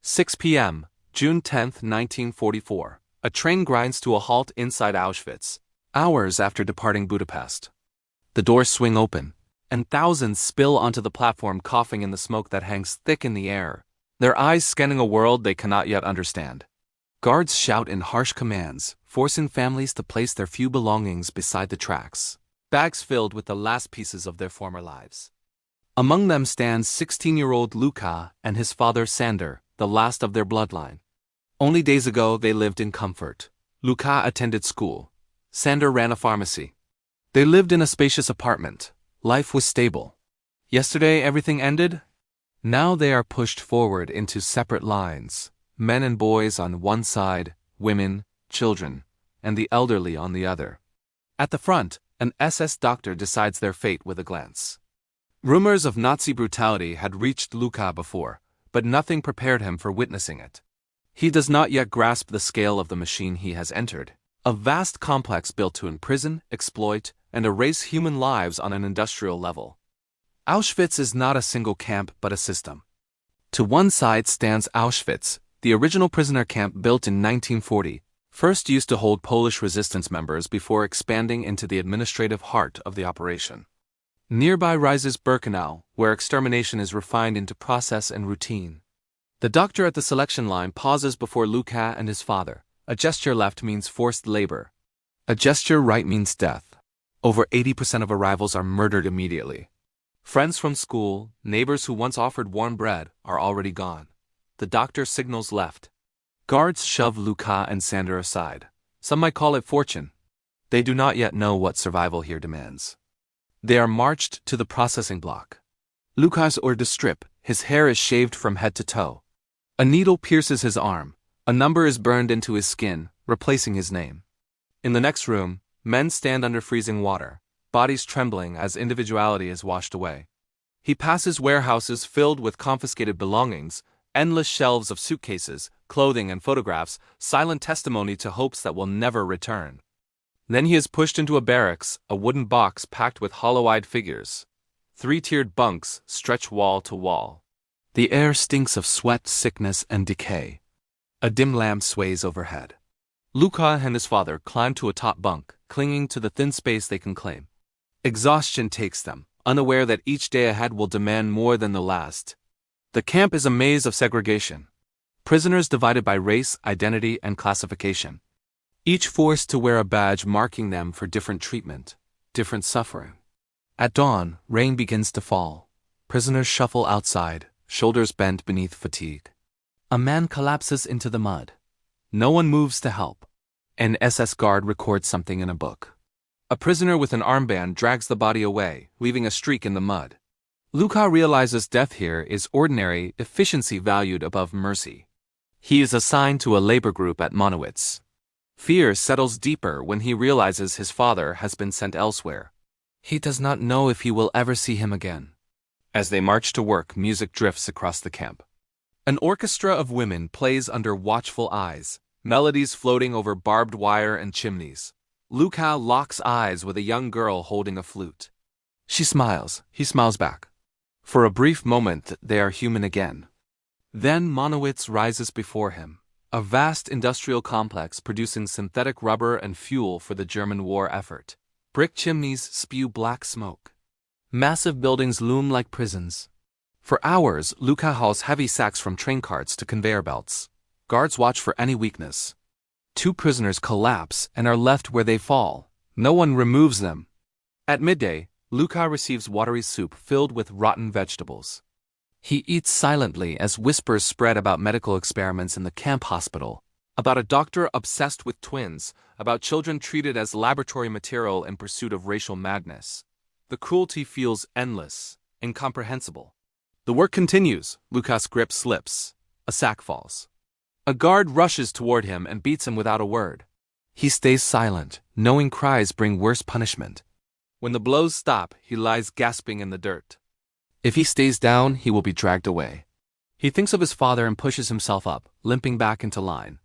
6 p.m., June 10, 1944. A train grinds to a halt inside Auschwitz, hours after departing Budapest. The doors swing open, and thousands spill onto the platform, coughing in the smoke that hangs thick in the air, their eyes scanning a world they cannot yet understand. Guards shout in harsh commands, forcing families to place their few belongings beside the tracks, bags filled with the last pieces of their former lives. Among them stands 16-year-old Lukach and his father Sandor, the last of their bloodline. Only days ago they lived in comfort. Lukach attended school. Sandor ran a pharmacy. They lived in a spacious apartment. Life was stable. Yesterday everything ended. Now they are pushed forward into separate lines, men and boys on one side, women, children, and the elderly on the other. At the front, an SS doctor decides their fate with a glance. Rumors of Nazi brutality had reached Lukach before, but nothing prepared him for witnessing it. He does not yet grasp the scale of the machine he has entered, a vast complex built to imprison, exploit, and erase human lives on an industrial level. Auschwitz is not a single camp but a system. To one side stands Auschwitz, the original prisoner camp built in 1940, first used to hold Polish resistance members before expanding into the administrative heart of the operation. Nearby rises Birkenau, where extermination is refined into process and routine. The doctor at the selection line pauses before Lukach and his father. A gesture left means forced labor. A gesture right means death. Over 80% of arrivals are murdered immediately. Friends from school, neighbors who once offered warm bread, are already gone. The doctor signals left. Guards shove Lukach and Sandor aside. Some might call it fortune. They do not yet know what survival here demands. They are marched to the processing block. Lukach's hors de strip, his hair is shaved from head to toe. A needle pierces his arm. A number is burned into his skin, replacing his name. In the next room, men stand under freezing water, bodies trembling as individuality is washed away. He passes warehouses filled with confiscated belongings, endless shelves of suitcases, clothing and photographs, silent testimony to hopes that will never return. Then he is pushed into a barracks, a wooden box packed with hollow-eyed figures. 3-tiered bunks stretch wall to wall. The air stinks of sweat, sickness, and decay. A dim lamp sways overhead. Lukach and his father climb to a top bunk, clinging to the thin space they can claim. Exhaustion takes them, unaware that each day ahead will demand more than the last. The camp is a maze of segregation. Prisoners divided by race, identity, and classification. Each forced to wear a badge marking them for different treatment, different suffering. At dawn, rain begins to fall. Prisoners shuffle outside, shoulders bent beneath fatigue. A man collapses into the mud. No one moves to help. An SS guard records something in a book. A prisoner with an armband drags the body away, leaving a streak in the mud. Lukach realizes death here is ordinary efficiency valued above mercy. He is assigned to a labor group at Monowitz. Fear settles deeper when he realizes his father has been sent elsewhere. He does not know if he will ever see him again. As they march to work, music drifts across the camp. An orchestra of women plays under watchful eyes, melodies floating over barbed wire and chimneys. Lukach locks eyes with a young girl holding a flute. She smiles, he smiles back. For a brief moment, they are human again. Then Monowitz rises before him, a vast industrial complex producing synthetic rubber and fuel for the German war effort. Brick chimneys spew black smoke. Massive buildings loom like prisons. For hours, Lukach hauls heavy sacks from train carts to conveyor belts. Guards watch for any weakness. 2 prisoners collapse and are left where they fall. No one removes them. At midday, Lukach receives watery soup filled with rotten vegetables. He eats silently as whispers spread about medical experiments in the camp hospital, about a doctor obsessed with twins, about children treated as laboratory material in pursuit of racial madness. The cruelty feels endless, incomprehensible. The work continues. Lukach's grip slips. A sack falls. A guard rushes toward him and beats him without a word. He stays silent, knowing cries bring worse punishment. When the blows stop, he lies gasping in the dirt. If he stays down, he will be dragged away. He thinks of his father and pushes himself up, limping back into line.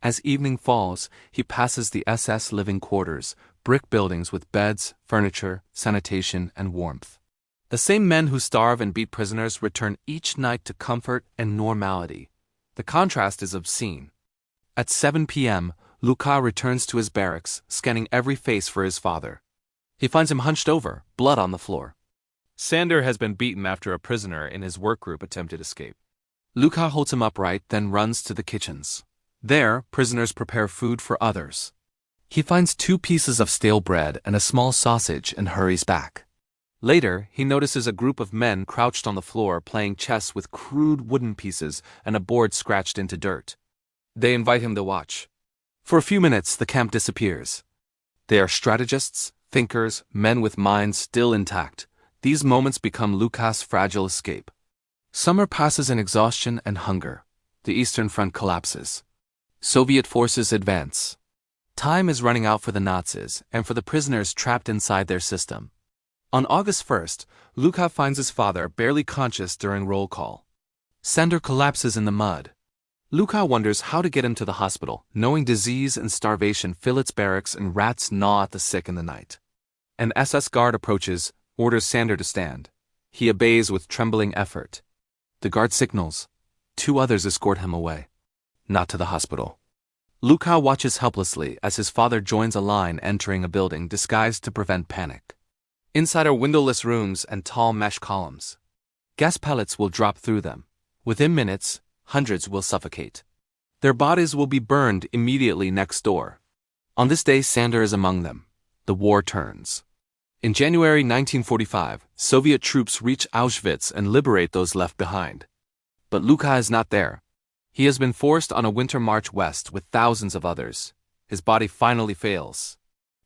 As evening falls, he passes the SS living quarters, brick buildings with beds, furniture, sanitation, and warmth. The same men who starve and beat prisoners return each night to comfort and normality. The contrast is obscene. At 7 p.m., Lukach returns to his barracks, scanning every face for his father. He finds him hunched over, blood on the floor. Sandor has been beaten after a prisoner in his workgroup attempted escape. Lukach holds him upright, then runs to the kitchens. There, prisoners prepare food for others. He finds 2 pieces of stale bread and a small sausage and hurries back. Later, he notices a group of men crouched on the floor playing chess with crude wooden pieces and a board scratched into dirt. They invite him to watch. For a few minutes, the camp disappears. They are strategists, thinkers, men with minds still intact. These moments become Lukach's fragile escape. Summer passes in exhaustion and hunger. The Eastern Front collapses. Soviet forces advance. Time is running out for the Nazis and for the prisoners trapped inside their system. On August 1st, Lukach finds his father barely conscious during roll call. Sandor collapses in the mud. Lukach wonders how to get him to the hospital, knowing disease and starvation fill its barracks and rats gnaw at the sick in the night. An SS guard approaches, orders Sandor to stand. He obeys with trembling effort. The guard signals. 2 others escort him away. Not to the hospital. Lukach watches helplessly as his father joins a line entering a building disguised to prevent panic. Inside are windowless rooms and tall mesh columns. Gas pellets will drop through them. Within minutes, hundreds will suffocate. Their bodies will be burned immediately next door. On this day, Sandor is among them. The war turns. In January 1945, Soviet troops reach Auschwitz and liberate those left behind. But Lukach is not there. He has been forced on a winter march west with thousands of others. His body finally fails.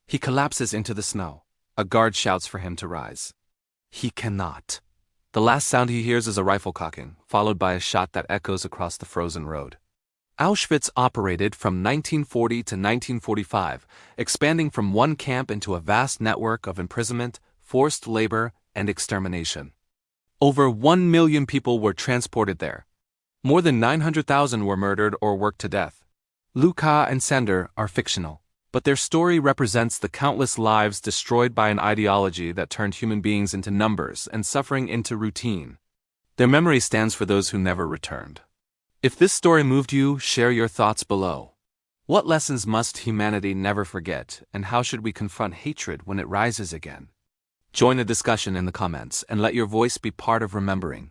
He collapses into the snow. A guard shouts for him to rise. He cannot. The last sound he hears is a rifle cocking, followed by a shot that echoes across the frozen road. Auschwitz operated from 1940 to 1945, expanding from one camp into a vast network of imprisonment, forced labor, and extermination. Over 1 million people were transported there. More than 900,000 were murdered or worked to death. Lukach and Sandor are fictional, but their story represents the countless lives destroyed by an ideology that turned human beings into numbers and suffering into routine. Their memory stands for those who never returned. If this story moved you, share your thoughts below. What lessons must humanity never forget, and how should we confront hatred when it rises again? Join the discussion in the comments and let your voice be part of remembering.